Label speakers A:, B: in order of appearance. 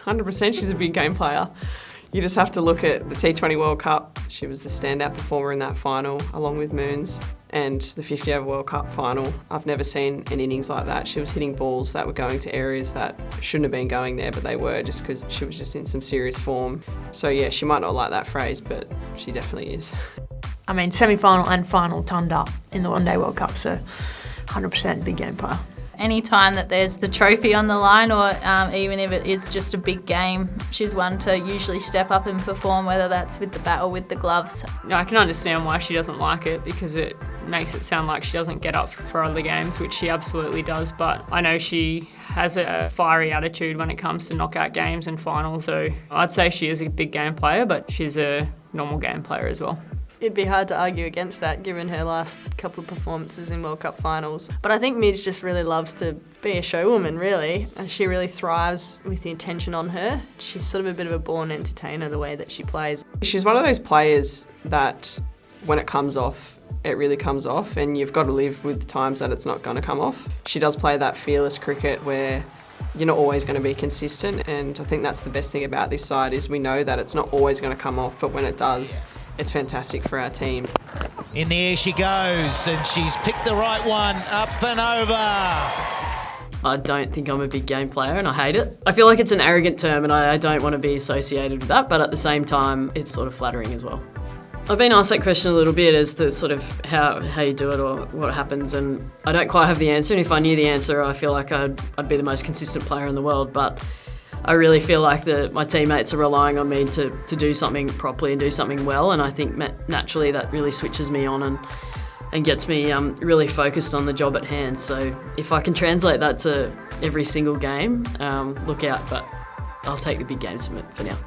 A: 100% she's a big game player. You just have to look at the T20 World Cup. She was the standout performer in that final, along with Moons, and the 50 over World Cup final. I've never seen an innings like that. She was hitting balls that were going to areas that shouldn't have been going there, but they were just because she was just in some serious form. So yeah, she might not like that phrase, but she definitely is.
B: I mean, semi-final and final turned up in the One Day World Cup, so 100% big game player.
C: Any time that there's the trophy on the line, or even if it is just a big game, she's one to usually step up and perform, whether that's with the bat or with the gloves.
D: I can understand why she doesn't like it, because it makes it sound like she doesn't get up for other games, which she absolutely does, but I know she has a fiery attitude when it comes to knockout games and finals, so I'd say she is a big game player, but she's a normal game player as well.
E: It'd be hard to argue against that given her last couple of performances in World Cup finals. But I think Midge just really loves to be a showwoman, really, and she really thrives with the attention on her. She's sort of a bit of a born entertainer, the way that she plays.
A: She's one of those players that when it comes off, it really comes off, and you've got to live with the times that it's not going to come off. She does play that fearless cricket where you're not always going to be consistent, and I think that's the best thing about this side is we know that it's not always going to come off, but when it does, it's fantastic for our team.
F: In the air she goes, and she's picked the right one, up and over.
G: I don't think I'm a big game player, and I hate it. I feel like it's an arrogant term, and I don't want to be associated with that, but at the same time, it's sort of flattering as well. I've been asked that question a little bit as to sort of how you do it or what happens, and I don't quite have the answer, and if I knew the answer, I feel like I'd be the most consistent player in the world, but I really feel like my teammates are relying on me to do something properly and do something well, and I think naturally that really switches me on and gets me really focused on the job at hand. So if I can translate that to every single game, look out, but I'll take the big games for now.